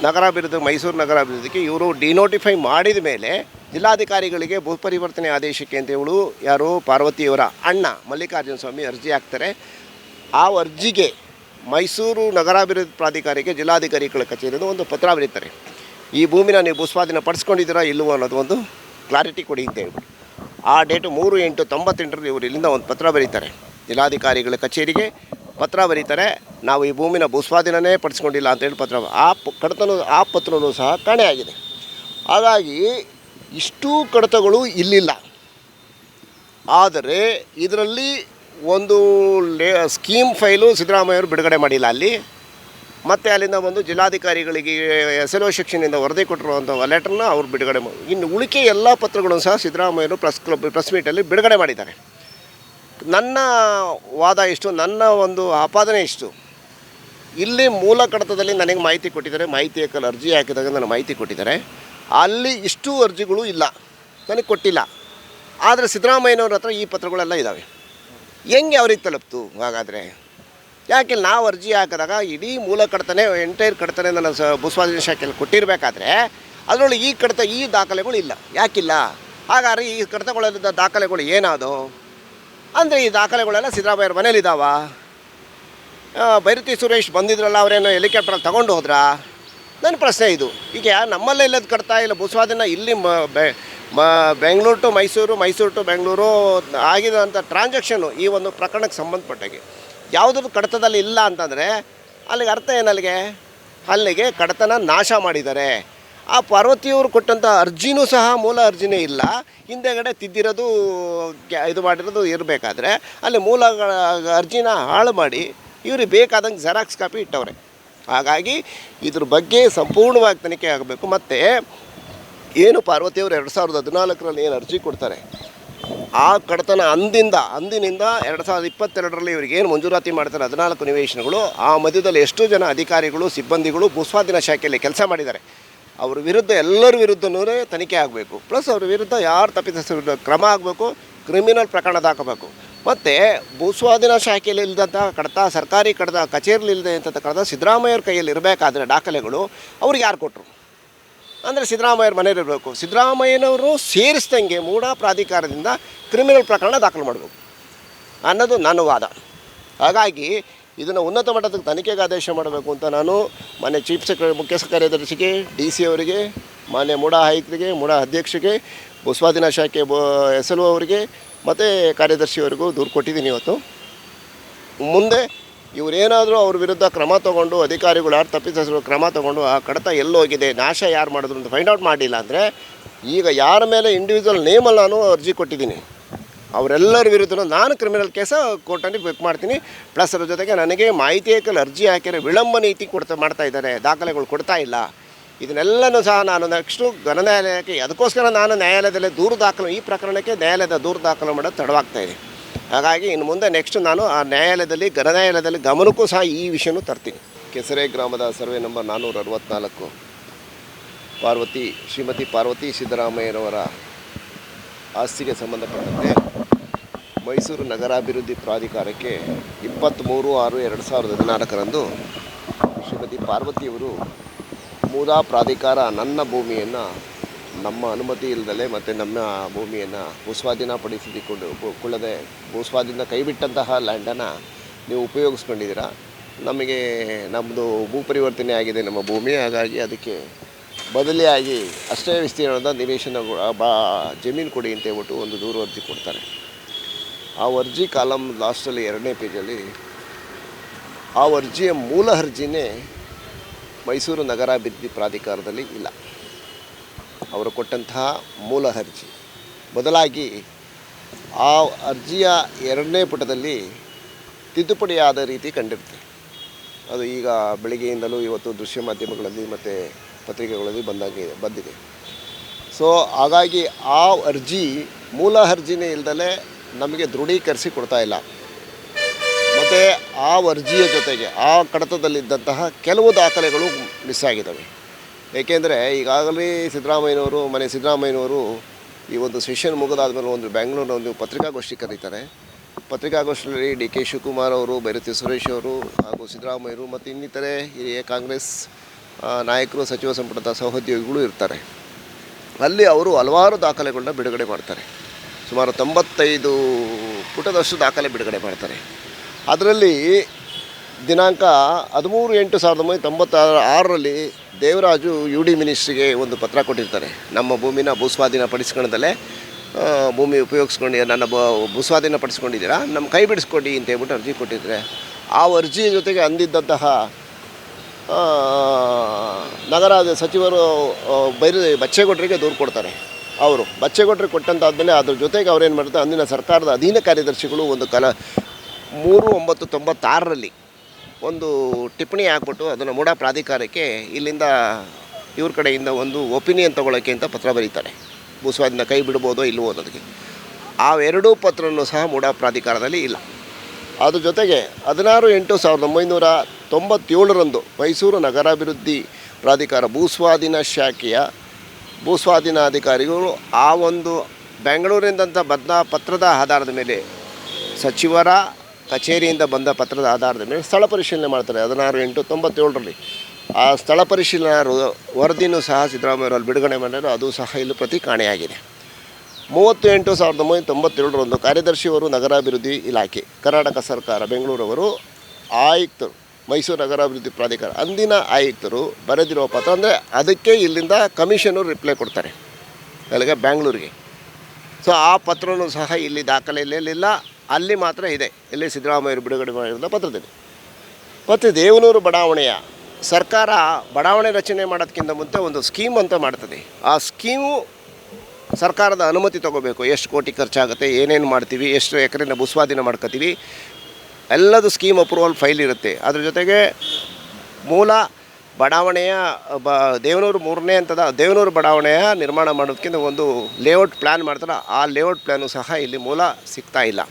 ನಗರಾಭಿವೃದ್ಧಿ ಮೈಸೂರು ನಗರಾಭಿವೃದ್ಧಿಗೆ ಇವರು ಡಿನೋಟಿಫೈ ಮಾಡಿದ ಮೇಲೆ ಜಿಲ್ಲಾಧಿಕಾರಿಗಳಿಗೆ ಭೂ ಪರಿವರ್ತನೆ ಆದೇಶಕ್ಕೆ ಅಂತ ಹೇಳು ಯಾರು ಪಾರ್ವತಿಯವರ ಅಣ್ಣ ಮಲ್ಲಿಕಾರ್ಜುನ ಸ್ವಾಮಿ ಅರ್ಜಿ ಹಾಕ್ತಾರೆ. ಆ ಅರ್ಜಿಗೆ ಮೈಸೂರು ನಗರಾಭಿವೃದ್ಧಿ ಪ್ರಾಧಿಕಾರಕ್ಕೆ ಜಿಲ್ಲಾಧಿಕಾರಿಗಳ ಕಚೇರಿಯಿಂದ ಒಂದು ಪತ್ರ ಬರೀತಾರೆ. ಈ ಭೂಮಿನ ನೀವು ಭೂಸ್ವಾಧೀನ ಪಡಿಸ್ಕೊಂಡಿದ್ದೀರಾ ಇಲ್ಲವೋ ಅನ್ನೋದು ಒಂದು ಕ್ಲಾರಿಟಿ ಕೊಡಿ ಅಂತ ಹೇಳ್ಬಿಟ್ಟು. ಆ ಡೇಟು 3/8/98 ಇವರು ಇಲ್ಲಿಂದ ಒಂದು ಪತ್ರ ಬರೀತಾರೆ, ಜಿಲ್ಲಾಧಿಕಾರಿಗಳ ಕಚೇರಿಗೆ ಪತ್ರ ಬರೀತಾರೆ. ನಾವು ಈ ಭೂಮಿನ ಭೂಸ್ವಾಧೀನನೇ ಪಡಿಸ್ಕೊಂಡಿಲ್ಲ ಅಂತೇಳಿ ಪತ್ರ. ಆ ಪತ್ರವೂ ಸಹ ಕಾಣೆಯಾಗಿದೆ. ಹಾಗಾಗಿ ಇಷ್ಟೂ ಕಡತಗಳು ಇಲ್ಲಿಲ್ಲ. ಆದರೆ ಇದರಲ್ಲಿ ಒಂದು ಸ್ಕೀಮ್ ಫೈಲು ಸಿದ್ದರಾಮಯ್ಯವರು ಬಿಡುಗಡೆ ಮಾಡಿಲ್ಲ ಅಲ್ಲಿ. ಮತ್ತು ಅಲ್ಲಿಂದ ಒಂದು ಜಿಲ್ಲಾಧಿಕಾರಿಗಳಿಗೆ SLO ಸೆಕ್ಷನಿಂದ ವರದಿ ಕೊಟ್ಟಿರುವಂಥ ಲೆಟರ್ನ ಅವ್ರು ಬಿಡುಗಡೆ ಮಾಡಿ, ಇನ್ನು ಉಳಿಕೆ ಎಲ್ಲ ಪತ್ರಗಳನ್ನು ಸಹ ಸಿದ್ದರಾಮಯ್ಯವರು ಪ್ರೆಸ್ ಮೀಟಲ್ಲಿ ಬಿಡುಗಡೆ ಮಾಡಿದ್ದಾರೆ. ನನ್ನ ವಾದ ಇಷ್ಟು, ನನ್ನ ಒಂದು ಆಪಾದನೆ ಇಷ್ಟು. ಇಲ್ಲಿ ಮೂಲ ಕಡತದಲ್ಲಿ ನನಗೆ ಮಾಹಿತಿ ಕೊಟ್ಟಿದ್ದಾರೆ, ಮಾಹಿತಿ ಹಾಕಲು ಅರ್ಜಿ ಹಾಕಿದಾಗ ನನಗೆ ಮಾಹಿತಿ ಕೊಟ್ಟಿದ್ದಾರೆ. ಅಲ್ಲಿ ಇಷ್ಟು ಅರ್ಜಿಗಳು ಇಲ್ಲ, ನನಗೆ ಕೊಟ್ಟಿಲ್ಲ. ಆದರೆ ಸಿದ್ದರಾಮಯ್ಯನವ್ರ ಹತ್ರ ಈ ಪತ್ರಗಳೆಲ್ಲ ಇದ್ದಾವೆ. ಹೆಂಗೆ ಅವ್ರಿಗೆ ತಲುಪ್ತು? ಹಾಗಾದರೆ ಯಾಕೆ ನಾವು ಅರ್ಜಿ ಹಾಕಿದಾಗ ಇಡೀ ಮೂಲ ಕಡತನೇ ಎಂಟೈರ್ ಕಡತನೇ ನನ್ನ ಭೂಸ್ವಾಧೀನ ಶಾಖೆಯಲ್ಲಿ ಕೊಟ್ಟಿರಬೇಕಾದ್ರೆ ಅದರೊಳಗೆ ಈ ದಾಖಲೆಗಳು ಇಲ್ಲ, ಯಾಕಿಲ್ಲ? ಹಾಗಾದ್ರೆ ಈ ಕಡತಗಳಲ್ಲಿದ್ದ ದಾಖಲೆಗಳು ಏನಾದವು ಅಂದರೆ ಈ ದಾಖಲೆಗಳೆಲ್ಲ ಸಿದ್ದರಾಮಯ್ಯವ್ರ ಮನೇಲಿದ್ದಾವ? ಬೈರತಿ ಸುರೇಶ್ ಬಂದಿದ್ರಲ್ಲ, ಅವರೇನೋ ಹೆಲಿಕಾಪ್ಟರ್ ತಗೊಂಡು ಹೋದ್ರಾ? ನನ್ನ ಪ್ರಶ್ನೆ ಇದು. ಈಗ ನಮ್ಮಲ್ಲೇ ಇಲ್ಲದ ಕಡತ ಇಲ್ಲ ಭೂಸ್ವಾಧೀನ ಇಲ್ಲಿ ಬೆಂಗಳೂರು ಟು ಮೈಸೂರು, ಮೈಸೂರು ಟು ಬೆಂಗಳೂರು ಆಗಿದಂಥ ಟ್ರಾನ್ಸಾಕ್ಷನು ಈ ಒಂದು ಪ್ರಕರಣಕ್ಕೆ ಸಂಬಂಧಪಟ್ಟಾಗೆ ಯಾವುದ್ರ ಕಡತದಲ್ಲಿ ಇಲ್ಲ ಅಂತಂದರೆ ಅಲ್ಲಿಗೆ ಅರ್ಥ ಏನು? ಅಲ್ಲಿಗೆ ಕಡತನ ನಾಶ ಮಾಡಿದ್ದಾರೆ. ಆ ಪಾರ್ವತಿಯವರು ಕೊಟ್ಟಂಥ ಅರ್ಜಿನೂ ಸಹ ಮೂಲ ಅರ್ಜಿನೇ ಇಲ್ಲ, ಹಿಂದೆಗಡೆ ತಿದ್ದಿರೋದು ಇದು ಮಾಡಿರೋದು ಇರಬೇಕಾದ್ರೆ ಅಲ್ಲಿ ಮೂಲ ಅರ್ಜಿನ ಹಾಳು ಮಾಡಿ ಇವ್ರಿಗೆ ಬೇಕಾದಂಗೆ ಜೆರಾಕ್ಸ್ ಕಾಪಿ ಇಟ್ಟವ್ರೆ. ಹಾಗಾಗಿ ಇದ್ರ ಬಗ್ಗೆ ಸಂಪೂರ್ಣವಾಗಿ ತನಿಖೆ ಆಗಬೇಕು. ಮತ್ತು ಏನು ಪಾರ್ವತಿಯವರು 2014ರಲ್ಲಿ ಏನು ಅರ್ಜಿ ಕೊಡ್ತಾರೆ, ಆ ಕಡತನ ಅಂದಿನಿಂದ 2022ರಲ್ಲಿ ಇವರಿಗೇನು ಮಂಜೂರಾತಿ ಮಾಡ್ತಾರೆ 14 ನಿವೇಶನಗಳು, ಆ ಮಧ್ಯದಲ್ಲಿ ಎಷ್ಟೋ ಜನ ಅಧಿಕಾರಿಗಳು ಸಿಬ್ಬಂದಿಗಳು ಭೂಸ್ವಾಧೀನ ಶಾಖೆಯಲ್ಲಿ ಕೆಲಸ ಮಾಡಿದ್ದಾರೆ. ಅವ್ರ ವಿರುದ್ಧ ಎಲ್ಲರ ವಿರುದ್ಧನೂ ತನಿಖೆ ಆಗಬೇಕು. ಪ್ಲಸ್ ಅವ್ರ ವಿರುದ್ಧ ಯಾರು ತಪ್ಪಿತಸ್ಥರ ಕ್ರಮ ಆಗಬೇಕು, ಕ್ರಿಮಿನಲ್ ಪ್ರಕರಣ ದಾಖಬೇಕು. ಮತ್ತು ಭೂಸ್ವಾಧೀನ ಶಾಖೆಯಲ್ಲಿ ಇಲ್ಲದಂಥ ಕಡತ, ಸರ್ಕಾರಿ ಕಡತ, ಕಚೇರಿಯಲ್ಲಿ ಇಲ್ಲದೆ ಅಂಥ ಕಡತ ಸಿದ್ದರಾಮಯ್ಯವ್ರ ಕೈಯಲ್ಲಿ ಇರಬೇಕಾದ್ರೆ ದಾಖಲೆಗಳು ಅವ್ರಿಗೆ ಯಾರು ಕೊಟ್ಟರು ಅಂದರೆ ಸಿದ್ದರಾಮಯ್ಯವ್ರ ಮನೆಯಲ್ಲಿರಬೇಕು. ಸಿದ್ದರಾಮಯ್ಯನವರು ಸೇರಿಸ್ದಂಗೆ ಮೂಢ ಪ್ರಾಧಿಕಾರದಿಂದ ಕ್ರಿಮಿನಲ್ ಪ್ರಕರಣ ದಾಖಲು ಮಾಡಬೇಕು ಅನ್ನೋದು ನನ್ನ ವಾದ. ಹಾಗಾಗಿ ಇದನ್ನು ಉನ್ನತ ಮಟ್ಟದ ತನಿಖೆಗೆ ಆದೇಶ ಮಾಡಬೇಕು ಅಂತ ನಾನು ಮಾನ್ಯ ಮುಖ್ಯ ಕಾರ್ಯದರ್ಶಿಗೆ, DC ಅವರಿಗೆ, ಮಾನ್ಯ ಮೂಢ ಆಯುಕ್ತರಿಗೆ, ಮೂಢ ಅಧ್ಯಕ್ಷರಿಗೆ, ಭೂಸ್ವಾಧೀನ ಶಾಖೆ SLO ಅವರಿಗೆ ಮತ್ತು ಕಾರ್ಯದರ್ಶಿಯವರಿಗೂ ದೂರು ಕೊಟ್ಟಿದ್ದೀನಿ. ಇವತ್ತು ಮುಂದೆ ಇವರೇನಾದರೂ ಅವ್ರ ವಿರುದ್ಧ ಕ್ರಮ ತೊಗೊಂಡು, ಅಧಿಕಾರಿಗಳು ಯಾರು ತಪ್ಪಿತಸ್ಥರು ಕ್ರಮ ತೊಗೊಂಡು ಆ ಕಡತ ಎಲ್ಲೋಗಿದೆ, ನಾಶ ಯಾರು ಮಾಡಿದ್ರು ಅಂತ ಫೈಂಡ್ ಔಟ್ ಮಾಡಿಲ್ಲ ಅಂದರೆ, ಈಗ ಯಾರ ಮೇಲೆ ಇಂಡಿವಿಜುವಲ್ ನೇಮಲ್ಲಿ ನಾನು ಅರ್ಜಿ ಕೊಟ್ಟಿದ್ದೀನಿ ಅವರೆಲ್ಲರ ವಿರುದ್ಧ ನಾನು ಕ್ರಿಮಿನಲ್ ಕೇಸ ಕೋರ್ಟಲ್ಲಿ ಬೆಕ್ ಮಾಡ್ತೀನಿ. ಪ್ಲಸ್ ಅದ್ರ ಜೊತೆಗೆ ನನಗೆ ಮಾಹಿತಿ ಹಾಕಲು ಅರ್ಜಿ ಹಾಕಿರೋ ವಿಳಂಬ ನೀತಿ ಮಾಡ್ತಾ ಇದ್ದಾರೆ, ದಾಖಲೆಗಳು ಕೊಡ್ತಾ ಇಲ್ಲ. ಇದನ್ನೆಲ್ಲನೂ ಸಹ ನಾನು ನೆಕ್ಸ್ಟು ಘನ ನ್ಯಾಯಾಲಯಕ್ಕೆ, ಅದಕ್ಕೋಸ್ಕರ ನಾನು ನ್ಯಾಯಾಲಯದಲ್ಲೇ ದೂರು ದಾಖಲು, ಈ ಪ್ರಕರಣಕ್ಕೆ ನ್ಯಾಯಾಲಯದ ದೂರು ದಾಖಲು ಮಾಡೋದು ತಡವಾಗ್ತಾಯಿದೆ. ಹಾಗಾಗಿ ಇನ್ನು ಮುಂದೆ ನೆಕ್ಸ್ಟ್ ನಾನು ಆ ನ್ಯಾಯಾಲಯದಲ್ಲಿ, ಘನ ನ್ಯಾಯಾಲಯದಲ್ಲಿ ಗಮನಕ್ಕೂ ಸಹ ಈ ವಿಷಯನೂ ತರ್ತೀನಿ. ಕೆಸರೆ ಗ್ರಾಮದ ಸರ್ವೆ ನಂಬರ್ 464 ಶ್ರೀಮತಿ ಪಾರ್ವತಿ ಸಿದ್ದರಾಮಯ್ಯನವರ ಆಸ್ತಿಗೆ ಸಂಬಂಧಪಟ್ಟಂತೆ ಮೈಸೂರು ನಗರಾಭಿವೃದ್ಧಿ ಪ್ರಾಧಿಕಾರಕ್ಕೆ 23/6/2014ರಂದು ಶ್ರೀಮತಿ ಪಾರ್ವತಿಯವರು ಮೂಲ ಪ್ರಾಧಿಕಾರ ನನ್ನ ಭೂಮಿಯನ್ನು ನಮ್ಮ ಅನುಮತಿ ಇಲ್ಲದಲೇ ಮತ್ತು ನಮ್ಮ ಭೂಮಿಯನ್ನು ಭೂಸ್ವಾಧೀನಪಡಿಸಿಕೊಳ್ಳದೆ ಭೂಸ್ವಾಧೀನ ಕೈಬಿಟ್ಟಂತಹ ಲ್ಯಾಂಡನ್ನು ನೀವು ಉಪಯೋಗಿಸ್ಕೊಂಡಿದ್ದೀರಾ, ನಮಗೆ ನಮ್ಮದು ಭೂ ಪರಿವರ್ತನೆ ಆಗಿದೆ ನಮ್ಮ ಭೂಮಿ, ಹಾಗಾಗಿ ಅದಕ್ಕೆ ಬದಲಿಯಾಗಿ ಅಷ್ಟೇ ವಿಸ್ತೀರ್ಣದ ನಿವೇಶನ ಜಮೀನು ಕೊಡಿ ಅಂತ ಹೇಳ್ಬಿಟ್ಟು ಒಂದು ದೂರು ಅರ್ಜಿ ಕೊಡ್ತಾರೆ. ಆ ಅರ್ಜಿ ಕಾಲಮ್ ಲಾಸ್ಟಲ್ಲಿ 2ನೇ ಪೇಜಲ್ಲಿ ಆ ಅರ್ಜಿಯ ಮೂಲ ಅರ್ಜಿನೇ ಮೈಸೂರು ನಗರಾಭಿವೃದ್ಧಿ ಪ್ರಾಧಿಕಾರದಲ್ಲಿ ಇಲ್ಲ. ಅವರು ಕೊಟ್ಟಂತಹ ಮೂಲ ಅರ್ಜಿ ಬದಲಾಗಿ ಆ ಅರ್ಜಿಯ 2ನೇ ಪುಟದಲ್ಲಿ ತಿದ್ದುಪಡಿಯಾದ ರೀತಿ ಕಂಡಿರುತ್ತೆ. ಅದು ಈಗ ಬೆಳಿಗ್ಗೆಯಿಂದಲೂ ಇವತ್ತು ದೃಶ್ಯ ಮಾಧ್ಯಮಗಳಲ್ಲಿ ಮತ್ತು ಪತ್ರಿಕೆಗಳಲ್ಲಿ ಬಂದಿದೆ. ಸೊ ಹಾಗಾಗಿ ಆ ಅರ್ಜಿ ಮೂಲ ಅರ್ಜಿನೇ ಇಲ್ಲದಲೇ ನಮಗೆ ದೃಢೀಕರಿಸಿ ಕೊಡ್ತಾ ಇಲ್ಲ. ಮತ್ತು ಆ ಅರ್ಜಿಯ ಜೊತೆಗೆ ಆ ಕಡತದಲ್ಲಿದ್ದಂತಹ ಕೆಲವು ದಾಖಲೆಗಳು ಮಿಸ್ ಆಗಿದ್ದಾವೆ. ಏಕೆಂದರೆ ಈಗಾಗಲೇ ಸಿದ್ದರಾಮಯ್ಯನವರು ಈ ಒಂದು ಸೆಷನ್ ಮುಗಿದಾದ ಮೇಲೆ ಒಂದು ಬೆಂಗಳೂರಿನ ಒಂದು ಪತ್ರಿಕಾಗೋಷ್ಠಿ ಕರೀತಾರೆ. ಪತ್ರಿಕಾಗೋಷ್ಠಿಯಲ್ಲಿ DK ಶಿವಕುಮಾರ್ ಅವರು, ಬೈರತಿ ಸುರೇಶ್ ಅವರು ಹಾಗೂ ಸಿದ್ದರಾಮಯ್ಯರು ಮತ್ತು ಇನ್ನಿತರೆ ಹಿರಿಯ ಕಾಂಗ್ರೆಸ್ ನಾಯಕರು, ಸಚಿವ ಸಂಪುಟದ ಸಹೋದ್ಯೋಗಿಗಳು ಇರ್ತಾರೆ. ಅಲ್ಲಿ ಅವರು ಹಲವಾರು ದಾಖಲೆಗಳನ್ನ ಬಿಡುಗಡೆ ಮಾಡ್ತಾರೆ. ಸುಮಾರು 95 ಪುಟದಷ್ಟು ದಾಖಲೆ ಬಿಡುಗಡೆ ಮಾಡ್ತಾರೆ. ಅದರಲ್ಲಿ ದಿನಾಂಕ 13/8/1996ರಲ್ಲಿ ದೇವರಾಜು UD ಮಿನಿಸ್ಟ್ರಿಗೆ ಒಂದು ಪತ್ರ ಕೊಟ್ಟಿರ್ತಾರೆ. ನಮ್ಮ ಭೂಮಿನ ಭೂಸ್ವಾಧೀನ ಪಡಿಸ್ಕೊಳ್ಳೋದಲ್ಲೇ ಭೂಮಿ ಉಪಯೋಗಿಸ್ಕೊಂಡು ನನ್ನ ಭೂಸ್ವಾಧೀನ ಪಡಿಸ್ಕೊಂಡಿದ್ದೀರಾ, ನಮ್ಮ ಕೈ ಬಿಡಿಸ್ಕೊಡಿ ಅಂತ ಹೇಳ್ಬಿಟ್ಟು ಅರ್ಜಿ ಕೊಟ್ಟಿದ್ದಾರೆ. ಆ ಅರ್ಜಿಯ ಜೊತೆಗೆ ಅಂದಿದ್ದಂತಹ ನಗರ ಸಚಿವರು ಬಚ್ಚೇಗೌಡರಿಗೆ ದೂರು ಕೊಡ್ತಾರೆ. ಅವರು ಬಚ್ಚೇಗೌಡರಿಗೆ ಕೊಟ್ಟಂತಾದಮೇಲೆ ಅದ್ರ ಜೊತೆಗೆ ಅವ್ರೇನು ಮಾಡ್ತಾರೆ, ಅಂದಿನ ಸರ್ಕಾರದ ಅಧೀನ ಕಾರ್ಯದರ್ಶಿಗಳು ಒಂದು 3/9/96ರಲ್ಲಿ ಒಂದು ಟಿಪ್ಪಣಿ ಹಾಕ್ಬಿಟ್ಟು ಅದನ್ನು ಮೂಡಾ ಪ್ರಾಧಿಕಾರಕ್ಕೆ ಇಲ್ಲಿಂದ ಇವ್ರ ಕಡೆಯಿಂದ ಒಂದು ಒಪಿನಿಯನ್ ತೊಗೊಳಕ್ಕೆ ಅಂತ ಪತ್ರ ಬರೀತಾರೆ. ಭೂಸ್ವಾಧೀನ ಕೈ ಬಿಡ್ಬೋದೋ ಇಲ್ವೋ ಅನ್ನೋದಕ್ಕೆ. ಆ ಎರಡೂ ಪತ್ರನೂ ಸಹ ಮೂಡಾ ಪ್ರಾಧಿಕಾರದಲ್ಲಿ ಇಲ್ಲ. ಅದ್ರ ಜೊತೆಗೆ 16/8/1997ರಂದು ಮೈಸೂರು ನಗರಾಭಿವೃದ್ಧಿ ಪ್ರಾಧಿಕಾರ ಭೂಸ್ವಾಧೀನ ಶಾಖೆಯ ಭೂಸ್ವಾಧೀನಾಧಿಕಾರಿಗಳು ಆ ಒಂದು ಬೆಂಗಳೂರಿನಿಂದಂಥ ಬಂದ ಪತ್ರದ ಆಧಾರದ ಮೇಲೆ, ಸಚಿವರ ಕಚೇರಿಯಿಂದ ಬಂದ ಪತ್ರದ ಆಧಾರದ ಮೇಲೆ ಸ್ಥಳ ಪರಿಶೀಲನೆ ಮಾಡ್ತಾರೆ 16/8/97ರಲ್ಲಿ. ಆ ಸ್ಥಳ ಪರಿಶೀಲನಾ ವರದಿನೂ ಸಹ ಸಿದ್ದರಾಮಯ್ಯರಲ್ಲಿ ಬಿಡುಗಡೆ ಮಾಡಿದ್ರು. ಅದು ಸಹ ಇಲ್ಲಿ ಪ್ರತಿ ಕಾಣೆಯಾಗಿದೆ. 30/8/1997ರಂದು ಕಾರ್ಯದರ್ಶಿಯವರು ನಗರಾಭಿವೃದ್ಧಿ ಇಲಾಖೆ, ಕರ್ನಾಟಕ ಸರ್ಕಾರ, ಬೆಂಗಳೂರವರು ಆಯುಕ್ತರು, ಮೈಸೂರು ನಗರಾಭಿವೃದ್ಧಿ ಪ್ರಾಧಿಕಾರ ಅಂದಿನ ಆಯುಕ್ತರು ಬರೆದಿರುವ ಪತ್ರ. ಅಂದರೆ ಅದಕ್ಕೆ ಇಲ್ಲಿಂದ ಕಮಿಷನರು ರಿಪ್ಲೈ ಕೊಡ್ತಾರೆ ಅಲ್ಲಿಗೆ ಬ್ಯಾಂಗ್ಳೂರಿಗೆ. ಸೊ ಆ ಪತ್ರನೂ ಸಹ ಇಲ್ಲಿ ದಾಖಲೆಯಲ್ಲಿಲ್ಲ. ಅಲ್ಲಿ ಮಾತ್ರ ಇದೆ, ಇಲ್ಲಿ ಸಿದ್ದರಾಮಯ್ಯರು ಬಿಡುಗಡೆ ಮಾಡಿರೋ ಪತ್ರದಲ್ಲಿ. ಮತ್ತು ದೇವನೂರು ಬಡಾವಣೆಯ ಸರ್ಕಾರ ಬಡಾವಣೆ ರಚನೆ ಮಾಡೋದಕ್ಕಿಂತ ಮುಂಚೆ ಒಂದು ಸ್ಕೀಮ್ ಅಂತ ಮಾಡ್ತದೆ. ಆ ಸ್ಕೀಮು ಸರ್ಕಾರದ ಅನುಮತಿ ತೊಗೋಬೇಕು. ಎಷ್ಟು ಕೋಟಿ ಖರ್ಚಾಗುತ್ತೆ, ಏನೇನು ಮಾಡ್ತೀವಿ, ಎಷ್ಟು ಎಕರೆನ ಭೂಸ್ವಾಧೀನ ಮಾಡ್ಕೋತೀವಿ, ಎಲ್ಲದು ಸ್ಕೀಮ್ ಅಪ್ರೂವಲ್ ಫೈಲ್ ಇರುತ್ತೆ. ಅದ್ರ ಜೊತೆಗೆ ಮೂಲ ಬಡಾವಣೆಯ ದೇವನೂರು 3ನೇ ಹಂತದ ದೇವನೂರು ಬಡಾವಣೆಯ ನಿರ್ಮಾಣ ಮಾಡೋದಕ್ಕಿಂತ ಒಂದು ಲೇಔಟ್ ಪ್ಲ್ಯಾನ್ ಮಾಡ್ತಾರೆ. ಆ ಲೇಔಟ್ ಪ್ಲ್ಯಾನು ಸಹ ಇಲ್ಲಿ ಮೂಲ ಸಿಗ್ತಾ ಇಲ್ಲ.